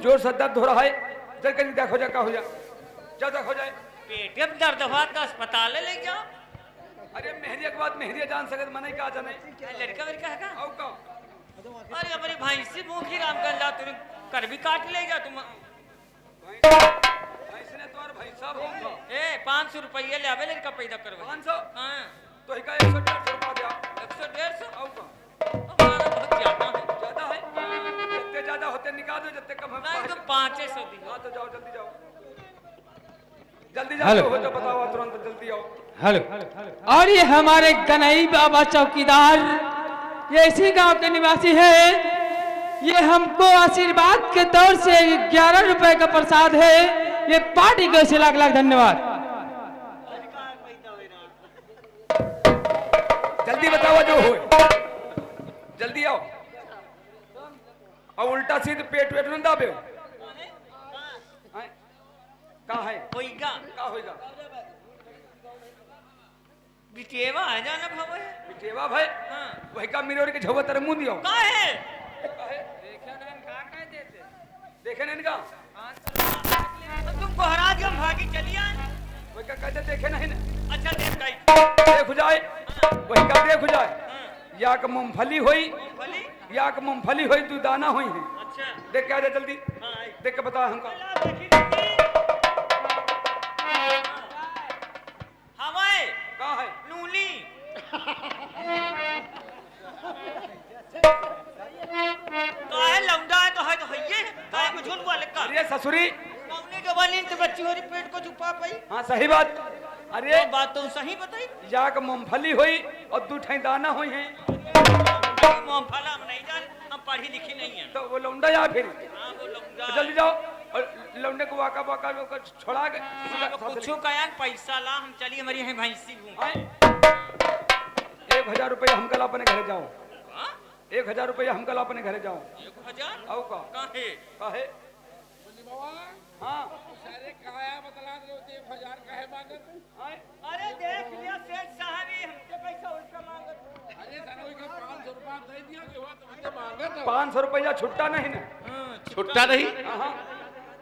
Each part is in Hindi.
जोर से दर्द हो रहा है, जरा कहीं देखो जा, क्या हो जा, जा देखो जाए। पेट में दर्द हुआ तो अस्पताल ले जाओ। अरे मेहरिया के बाद मेहरिया जान सकत मने का जाने। लड़का वड़का है का? आओ का। अरे हमारी भैंसी भूखी राम कर ला, तुम कर भी काट ले जा तुम। ऐसने तो और भाई साहब होगा। ए 500 रुपये ले आवे लड़का पैदा करवा। 500 हां तो ही का 100 रुपया दे। 100 150 आओ का। हमारा बहुत ज्यादा है। ज्यादा है, जितने ज्यादा होते निकाल दो, जितने कम है नहीं तो 500 दी। हाँ तो जाओ, जल्दी जाओ, जल्दी जाओ, हो तो बताओ तुरंत, जल्दी आओ। हेलो। और ये हमारे गनई बाबा चौकीदार, ये इसी गांव के निवासी है। ये हमको आशीर्वाद के तौर से 11 रुपए का प्रसाद है। ये पार्टी को से लाख लाख धन्यवाद। जल्दी बताओ जो हो, जल्दी आओ। और उल्टा सीधे पेट वेट न दाबे। कहाँ है? होइगा कहाँ होएगा? बिटेवा है जाना भवे। बिटेवा भाई, हां वही का मिरोर के झोवा तेरे मुंह दियो। का है? देखे नहीं इनका? तुमको हरा दिया, हम भागी चली आए। वही का कहते देखे नहीं ना? अच्छा देख गई। देख हो जाए, वही का देख हो जाए। या का मूंगफली होई, मूंगफली? या का मूंगफली होई, तू दाना होई है। अच्छा देख के आ जा जल्दी, हां देख के बता हमको। हवाए कहाँ है? नूली काहे लौंडा है तो हइये काहे को झूठ बोले का? अरे ससुरी, कौने के बनी तो बच्ची होरी पेट को छुपा पाई। हाँ सही बात। अरे ये बात तो सही बताई। या का मूंगफली होई और दू ठाई दाना होई है, मूंगफला हम नहीं जान, हम पढ़ी लिखी नहीं है। तो वो लौंडा या फिर हां वो लौंडा तो जल्दी जाओ और लौंडे को वाका वाका छोड़ा के कुछ कयान पैसा ला, हम चली हमारी है भैंसी घूम। 1000 रुपया हम कल अपने घर जाओ। हां 1000 रुपया हम कल अपने घर जाओ। 1000 आओ का काहे? काहे? हाँ सारे काया बतला दो 1000 काहे मांगत? अरे देख लिया सेठ साहब ही हमसे पैसा उल्टा मांगत। अरे सनोई का 500 रुपया दे दिया कि हुआ तो मुझे मांगत। 500 रुपया छुट्टा नहीं ना? छुट्टा नहीं हाँ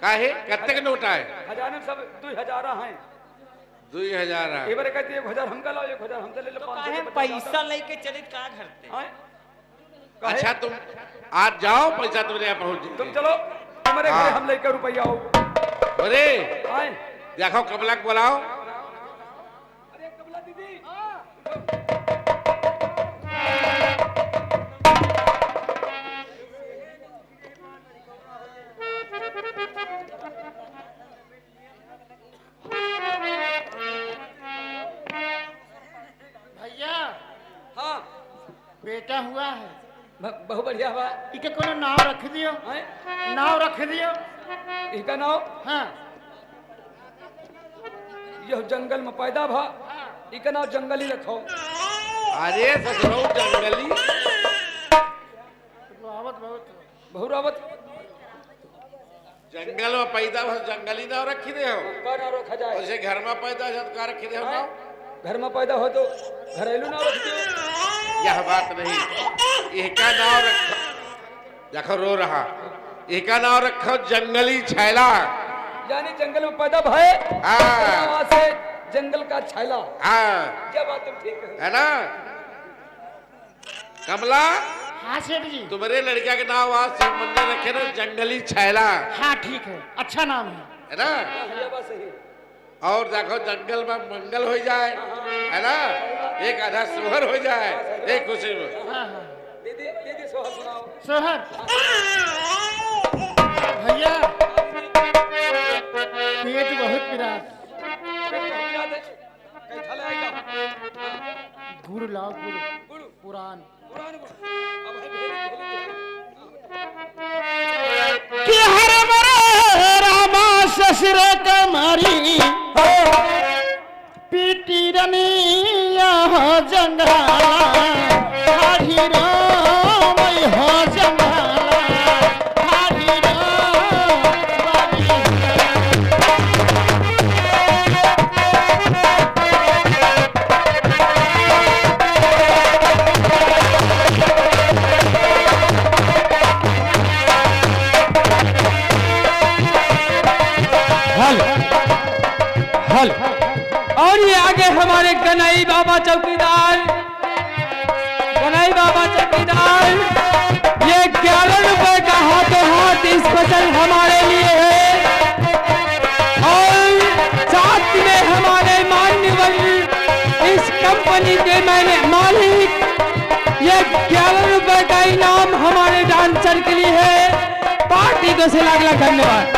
काहे कितने का नोट आए? खजाने सब 2000 हैं। 2000 ये बारे कहते 1000 हम कल 1000 हमसे ले लो। तो काहे पैसा लेके चले का घरते? अच्छा तुम आज जाओ, पैसा तुम्हारे यहाँ पहुँच जाए। तुम चलो, तुम्हारे घर हम लेकर रुपया आओ। अरे आए देखो कमला को बुलाओ। अरे कमला दीदी, भैया हाँ बेटा हुआ है, बहुत बढ़िया बा। इके कोनो नाव रख दियो, हैं? नाव रख दियो। इसका नाम हाँ यह जंगल में पैदा भा, इसका नाम जंगली रखो। अरे ससुरो जंगली आवत बहुत बहुरावत जंगल में पैदा हो, जंगली नाव रखी दे हो। का नाम रखा जाए? वैसे घर में पैदा हो तो का रखी दे हो नाव? घर में पैदा हो तो घरेलू नाम रख दो। यह बात नहीं, इसका नाव रखो, देखो रो रहा, इसका नाव रखो जंगली छैला। यानी जंगल में पैदा भाई, हाँ। वहाँ से जंगल का छैला। हाँ क्या बात तुम ठीक है ना कमला? हाँ सेठ जी। तुम्हारे लड़का के नाम आज शिव मंदिर रखे ना जंगली छैला, हाँ ठीक है, अच्छा नाम है ना? है? बात सही। और देखो जंगल में मंगल हो जाए, है ना? एक आधा सोहर हो जाए, एक खुशी में। हाँ हाँ दीदी दीदी सोहर सुनाओ। सोहर भैया पेट बहुत पिरात, कहीं खा लाएगा? गुड़ लाओ, गुड़ गुड़ पुरान। पुरान गुड़। अब है भेली कि हर मरे रामा ससुर कमारी पीटी रनिया हो जंगला हारी राम हो जंगला हारी राम चौकीदार, गनई बाबा चौकीदार, ये 11 रुपए का हाथों हाथ स्पेशल हमारे लिए है। और साथ में हमारे मान्यवर इस कंपनी के मैंने मालिक, ये 11 रुपए का इनाम हमारे डांसर के लिए है। पार्टी को से लाख लाख धन्यवाद।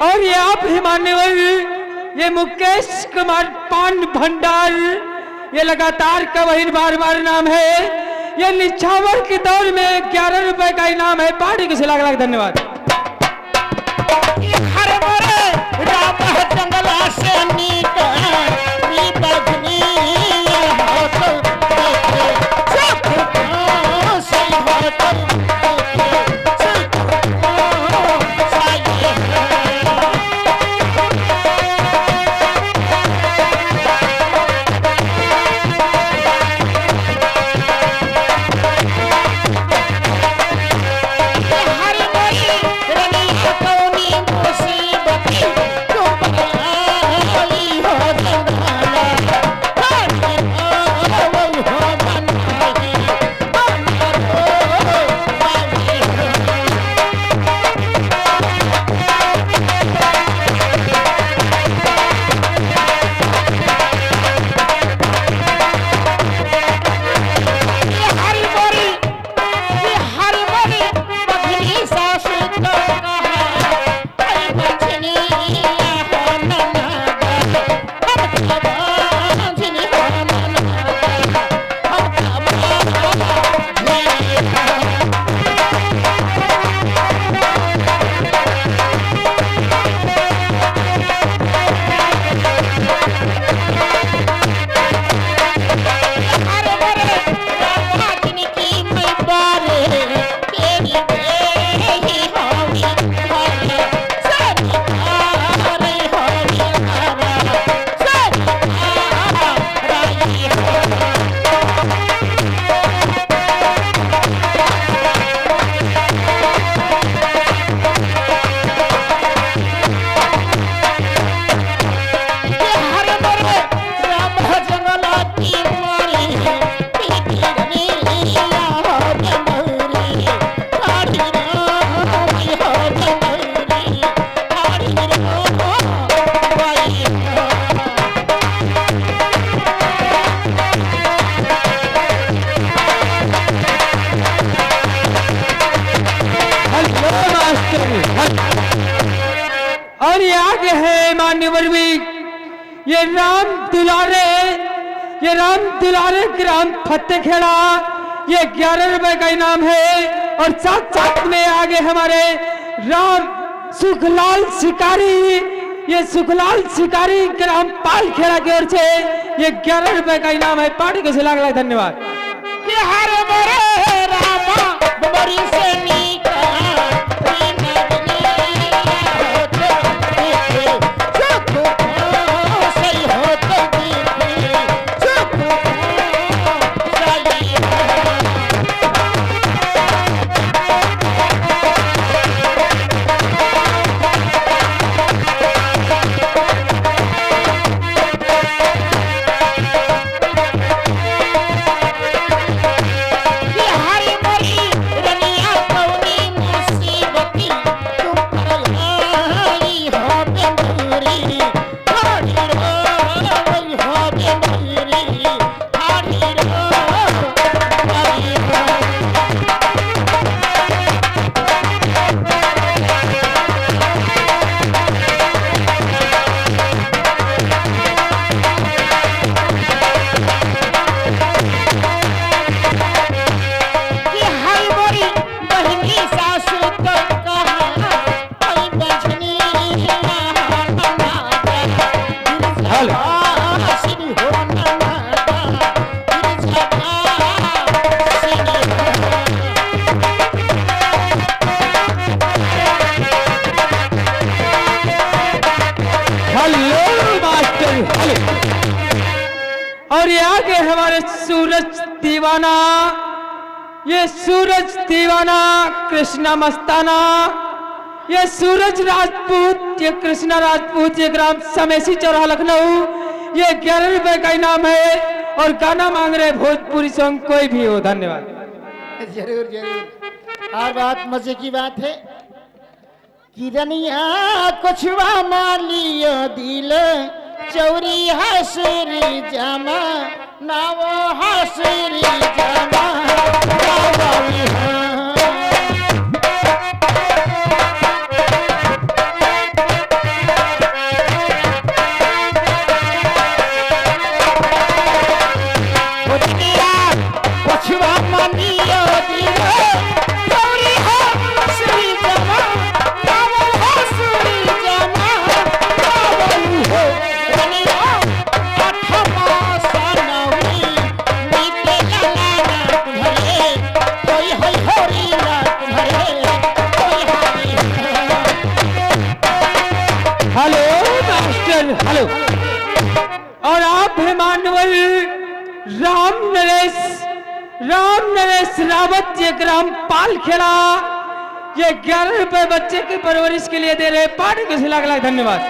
और ये आप ही मान्यवर, ये मुकेश कुमार पान भंडार, ये लगातार का वही बार बार नाम है। ये निछावर के दौर में 11 रुपए का इनाम है। पार्टी को से लाख लाख धन्यवाद। और ये आगे है मान्यवर भी, ये राम दुलारे ग्राम फतेखेड़ा, ये 11 रुपए का इनाम है। और साथ साथ में आगे हमारे राम सुखलाल शिकारी, ये सुखलाल शिकारी ग्राम पालखेड़ा की ओर से ये 11 रुपए का इनाम है। पार्टी को से लाख लाख धन्यवाद। हरी मरी रनिया हमारे सूरज दीवाना, ये सूरज दीवाना कृष्णा मस्ताना, ये सूरज राजपूत, ये कृष्णा राजपूत, ये ग्राम समेसी चौराहा लखनऊ, ये 11 रुपए का इनाम है। और गाना मांग रहे भोजपुरी सॉन्ग कोई भी हो। धन्यवाद। जरूर जरूर। और बात मजे की बात है, किरनिया कुछवा मालियो दिल चौरी हसरी जमा नावो हसरी जमा नावो हेलो। और आप हैं मानवल राम नरेश रावत, ये ग्राम पालखेड़ा, ये 11 रुपए बच्चे की परवरिश के लिए दे रहे। पार्टी के लाख लाख धन्यवाद।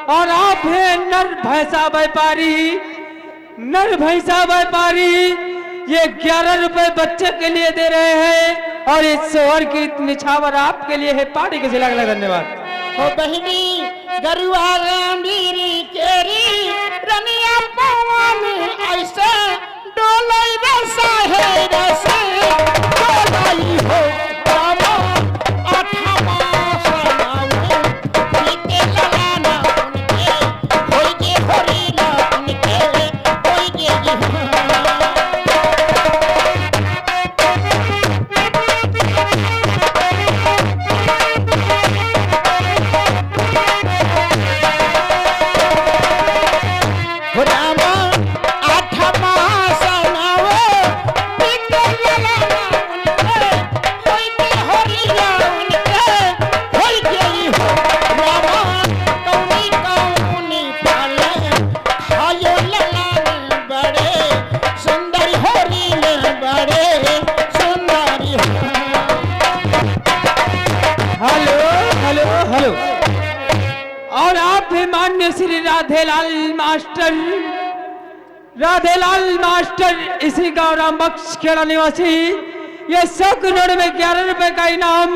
और आप हैं नर भैंसा व्यापारी, ये 11 रुपए बच्चे के लिए दे रहे हैं। और इस शोहर की निछावर आपके लिए है। पार्टी के लाख लाख धन्यवाद। ओ बहिनी गरुआ रामीरी केरी रनिया पवन ऐसे डोलाई रसा है रसे डोलाई हो रामा आठमा सनाऊ पीते ललाना उनके होई के होरीला उनके होई के और आप भी मान्य श्री राधेलाल मास्टर इसी गांव राम बख्श खेड़ा निवासी, ये 100 करोड़ में 11 रुपए का इनाम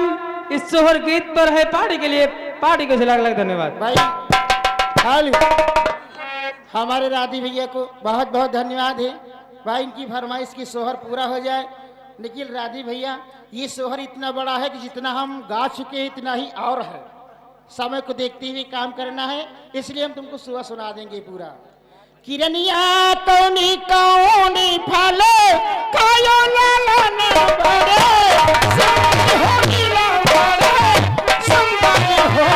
इस सोहर गीत पर है। पार्टी के लिए पार्टी को लाख लाख धन्यवाद। भाई हमारे राधी भैया को बहुत बहुत धन्यवाद है भाई, इनकी फरमाइश की सोहर पूरा हो जाए। लेकिन राधी भैया ये सोहर इतना बड़ा है कि जितना हम गा चुके हैं इतना ही और है। समय को देखते हुए काम करना है, इसलिए हम तुमको सुबह सुना देंगे पूरा। किरनिया कौनी कौनी फले कायो लालन बड़े सुंदर हो नीला बड़े सुंदर हो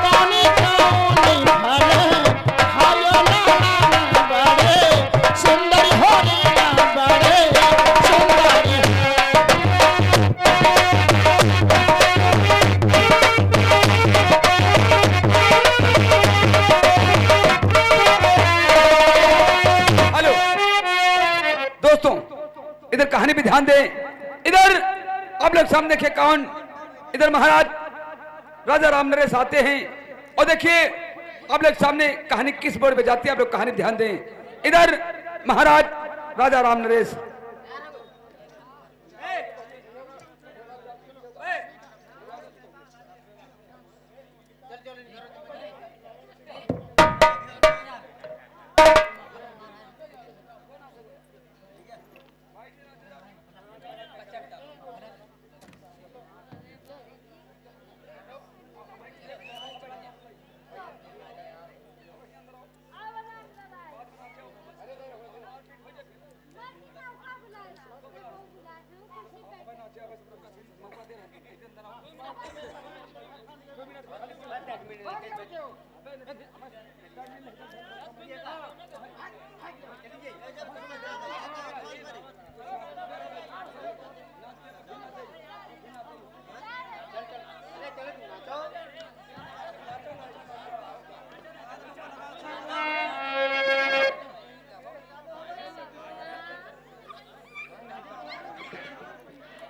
कौनी कौनी फले कायो लालन बड़े सुंदर हो नीला बड़े सुंदर। दोस्तों इधर कहानी भी ध्यान दें। इधर आप लोग सामने देखिए कौन, इधर महाराज राजा राम नरेश आते हैं। और देखिए आप लोग सामने कहानी किस बोर्ड पे जाती है, आप लोग कहानी ध्यान दें। इधर महाराज राजा राम नरेश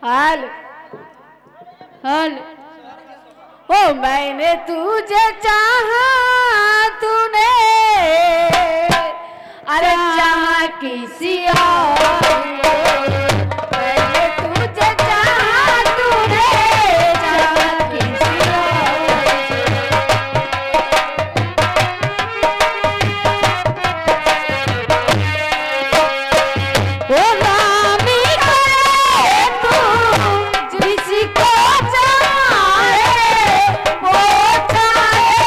हेलो हेलो ओ मैंने तुझे चाहा तूने अरे चाहा किसी और मैंने तुझे चाहा तूने चाहा किसी और ओ रामी करे तू जिसको चाहे वो चाहे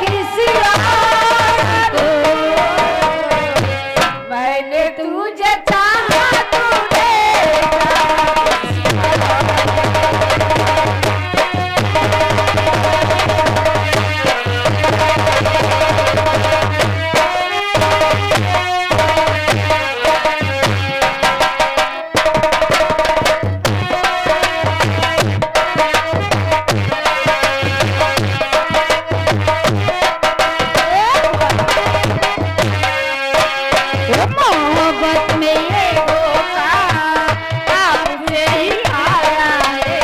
किसी और को मैंने तुझे चाहा तूने मोहब्बत में ये धोखा आपसे ही आया है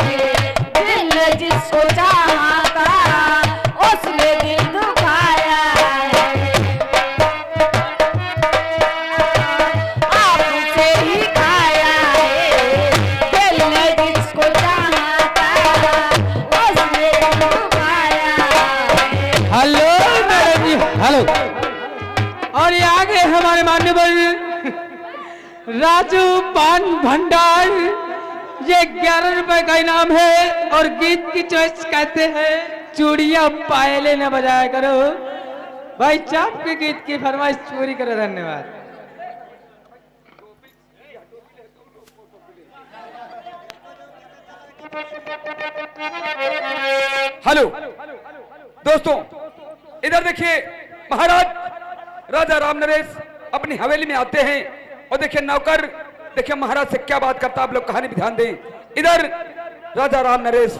दिल ने जिसको चाहा था उसने दिल दुखाया है आपसे ही खाया है दिल ने जिसको चाहा था उसने दिल दुखाया है। हेलो मैडम जी, हेलो। और ये आगे हमारे मान्यवर राजू पान भंडार, ये 11 रुपए का इनाम है और गीत की चॉइस कहते हैं चूड़ियां पायले न बजाया करो। भाई चाप के गीत की फरमाइश पूरी करो, धन्यवाद। हेलो दोस्तों, इधर देखिए महाराज राजा राम नरेश अपनी हवेली में आते हैं और देखिए नौकर देखिए महाराज से क्या बात करता है, आप लोग कहानी भी ध्यान दें। इधर राजा राम नरेश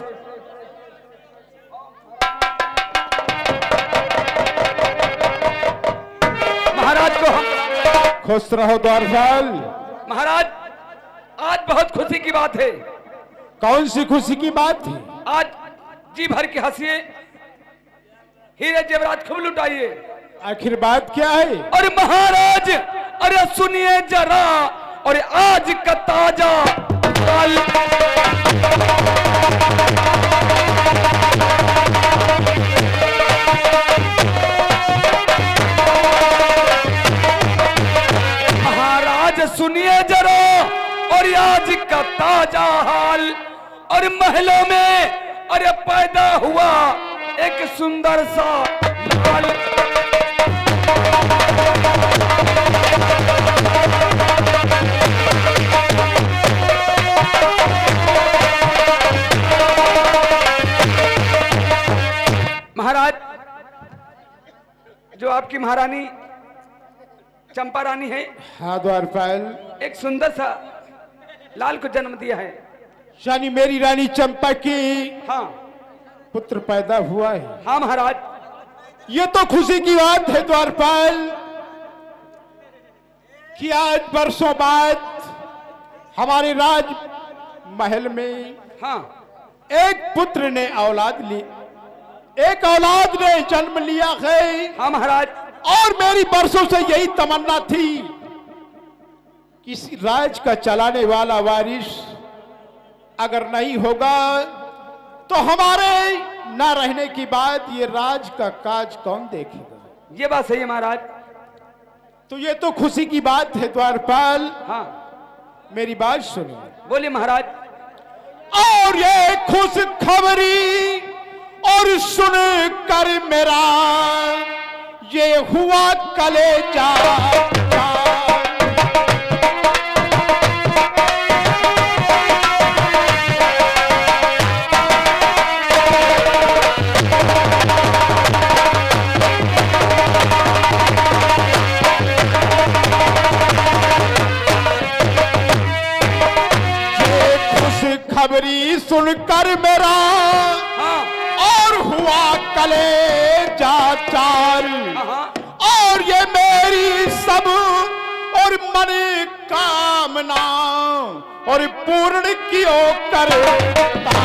महाराज को हम खुश रहो द्वारपाल। महाराज आज बहुत खुशी की बात है। कौन सी खुशी की बात थी? आज जी भर की हंसिए, हीरे जेवरात खूब लुटाइए। आखिर बात क्या है? और महाराज अरे सुनिए जरा, और आज का ताजा हाल। महाराज सुनिए जरा, और आज का ताजा हाल। और महलों में अरे पैदा हुआ एक सुंदर सा लाल। महाराज जो आपकी महारानी चंपा रानी है, हाँ द्वारपाल। एक सुंदर सा लाल को जन्म दिया है। यानी मेरी रानी चंपा की हाँ पुत्र पैदा हुआ है। हाँ महाराज, ये तो खुशी की बात है द्वारपाल कि आज वर्षों बाद हमारे राज महल में हाँ एक पुत्र ने औलाद ली, एक औलाद ने जन्म लिया है। हाँ महाराज, और मेरी बरसों से यही तमन्ना थी कि इस राज का चलाने वाला वारिस अगर नहीं होगा तो हमारे ना रहने की बात ये राज का काज कौन देखेगा? ये बात सही है महाराज। तो ये तो खुशी की बात है द्वारपाल। हाँ मेरी बात सुनिए। बोलिए महाराज। और ये खुश खबरी और सुन कर मेरा ये हुआ कलेजा सुनकर मेरा हाँ और हुआ कलेजा चार, हाँ और ये मेरी सब और मन कामना और पूर्ण कियो करता।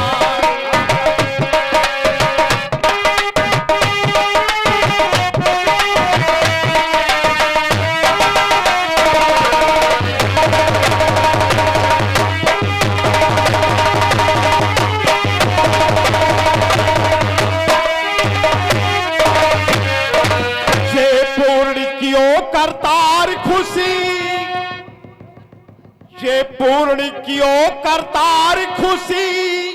करतार खुशी ये पूर्ण कियो करतार खुशी,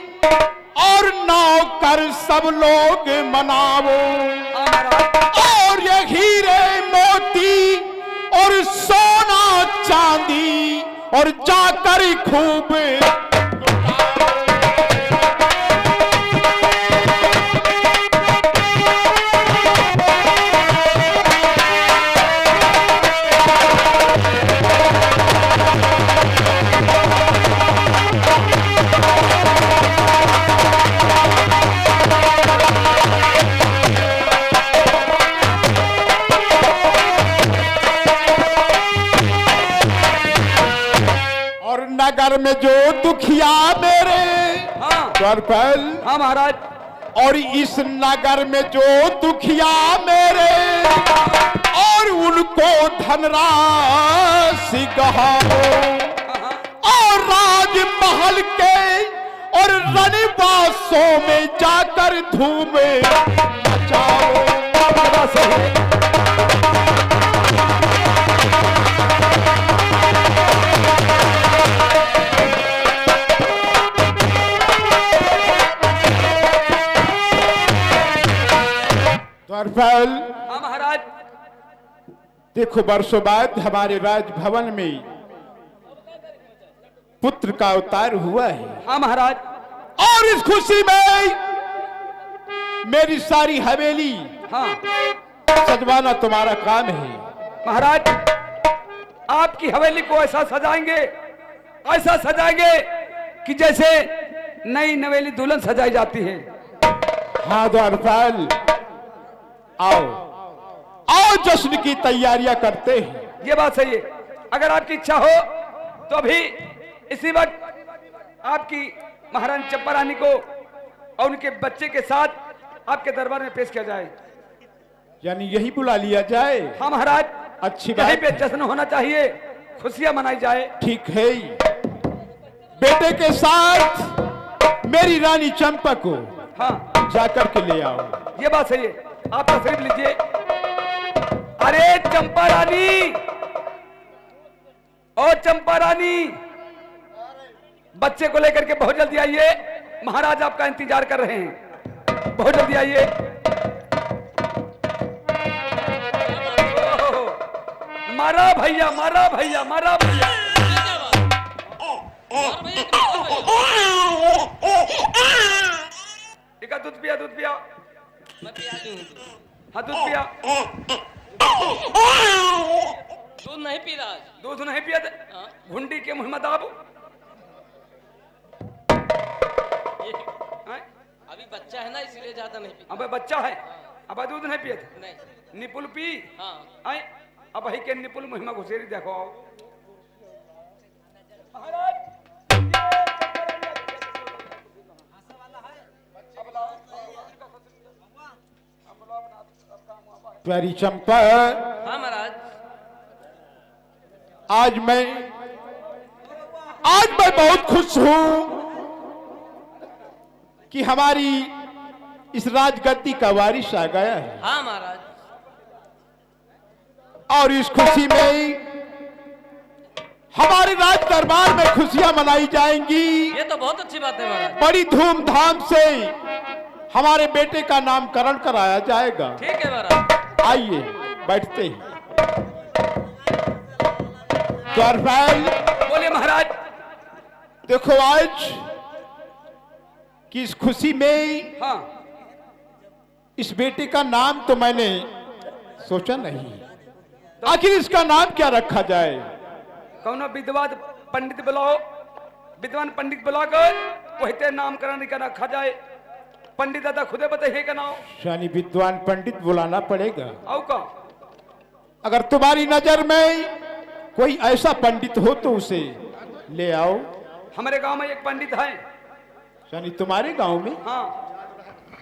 और नौकर सब लोग मनावो, और ये हीरे मोती और सोना चांदी और जाकर खूब नगर में जो दुखिया मेरे हाँ द्वारपाल, हाँ महाराज, और इस नगर में जो दुखिया मेरे और उनको धनराशि कहाओ, और राजमहल के और रनवासों में जाकर धूम मचाओ। द्वारपाल, हाँ महाराज, देखो वर्षों बाद हमारे राजभवन में पुत्र का अवतार हुआ है। हाँ महाराज, और इस खुशी में मेरी सारी हवेली हाँ सजवाना तुम्हारा काम है। महाराज, आपकी हवेली को ऐसा सजाएंगे, ऐसा सजाएंगे कि जैसे नई नवेली दुल्हन सजाई जाती है। हाँ द्वारपाल, आओ आओ जश्न की तैयारियां करते हैं। ये बात सही है। अगर आपकी इच्छा हो तो अभी इसी वक्त आपकी महारानी चंपा रानी को और उनके बच्चे के साथ आपके दरबार में पेश किया जाए। यानी यही बुला लिया जाए? हाँ महाराज, अच्छी कहीं बात पे है। जश्न होना चाहिए, खुशियां मनाई जाए। ठीक है, बेटे के साथ मेरी रानी चंपा को हाँ जाकर के ले आओ। ये बात सही है, आप तशरीफ लीजिए। अरे चंपा रानी, और चंपा रानी, बच्चे को लेकर के बहुत जल्दी आइए, महाराज आपका इंतजार कर रहे हैं, बहुत जल्दी आइए। मारा भैया, मारा भैया, मारा भैया। ठीक है, दूध पिया, दूध पिया। हाँ दूध पिया। दूध नहीं पी रहा, दूध नहीं पिया, घुंडी के मुंह में दाब। अभी बच्चा है ना, इसलिए ज्यादा नहीं पीता। अब बच्चा है, अब दूध नहीं पिए थे। नहीं, निपुल पी। हाँ आए अब ही के निपुल मुंह में घुसेरी देखो। आओ प्यारी चंपा, हाँ महाराज, आज मैं बहुत खुश हूं कि हमारी इस राजगद्दी का वारिस आ गया है। हाँ महाराज, और इस खुशी में हमारे राज दरबार में खुशियां मनाई जाएंगी। ये तो बहुत अच्छी बात है महाराज। बड़ी धूमधाम से हमारे बेटे का नामकरण कराया जाएगा। ठीक है महाराज, आइए बैठते हैं। द्वारपाल, बोलिए महाराज। देखो आज की इस खुशी में हाँ इस बेटे का नाम तो मैंने सोचा नहीं, आखिर इसका नाम क्या रखा जाए? कौन विद्वान पंडित बुलाओ, विद्वान पंडित बुलाकर वही ते नामकरण का रखा जाए। पंडित दादा खुदे बताइए का नाम यानी विद्वान पंडित बुलाना पड़ेगा। आओ का अगर तुम्हारी नजर में कोई ऐसा पंडित हो तो उसे ले आओ। हमारे गांव में एक पंडित है। यानी तुम्हारे गांव में? हाँ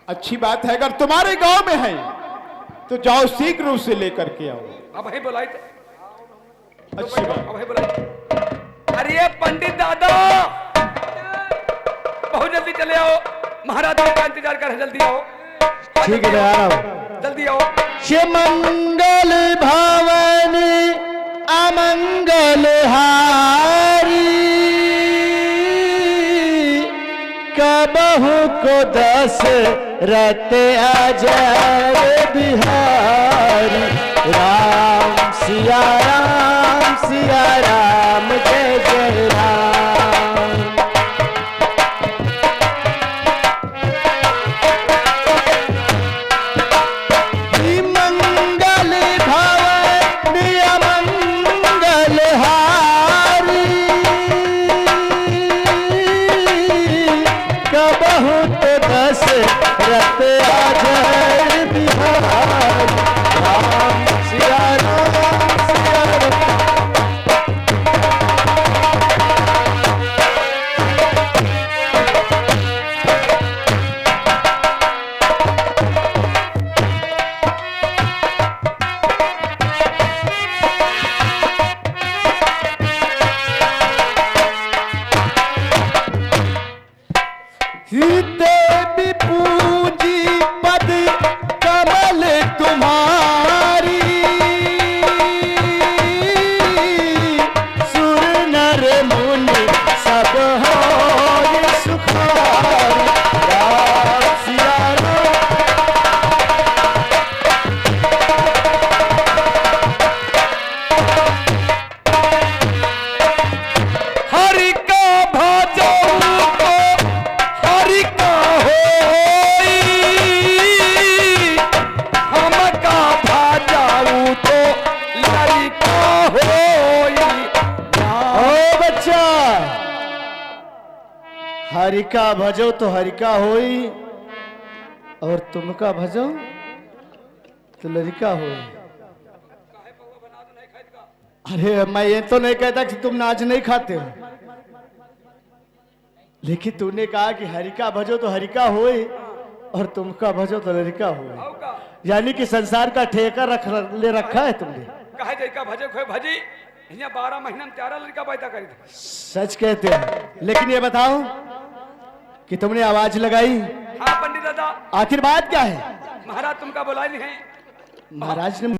अच्छी बात है, अगर तुम्हारे गांव में है तो जाओ शीघ्र उसे लेकर के आओ। अब ही बुलाई थे। अच्छी बात। अब ही बुलाई। अरे ये पंडित दादा बहुत जल्दी चले आओ, महाराज जी का इंतजार कर, जल्दी आओ। ठीक है आ रहा हूं। जल्दी आओ। शिव मंगल भवन अमंगल हारी, कबहु को दशरथ अजय बिहारी। राम सिया राम जय जय राम। मंगल भवन अमंगल हारी, कबहु तो दशरथ अजय बिहारी। राम सिया राम सिया राम। देवी पूजी पद कमल तुम्हारी, सुर नर मुनि सब होय सुखारी। राम सिया राम। हरि का भजऊ तो हरि का होई, हम का भजऊ तो लरि का होई। ओ बच्चा, हरि का भजो तो हरि का होई, और तुम का भजो तो लड़का होई। अरे मैं ये तो नहीं कहता कि तुम नाच नहीं खाते हो, लेकिन तूने कहा कि हरि का भजो तो हरि का होई और तुम का भजो तो लड़का होई। आओ का यानी कि संसार का ठेका ले रखा है तुमने। कहे जाए का भजे खोए भजी, यहाँ 12 महीना में 4 लड़का पैदा करी थे। सच कहते हो, लेकिन ये बताओ कि तुमने आवाज लगाई, हाँ पंडित दादा। आखिर बात क्या है? महाराज तुमका बुलाई नहीं है। महाराज ने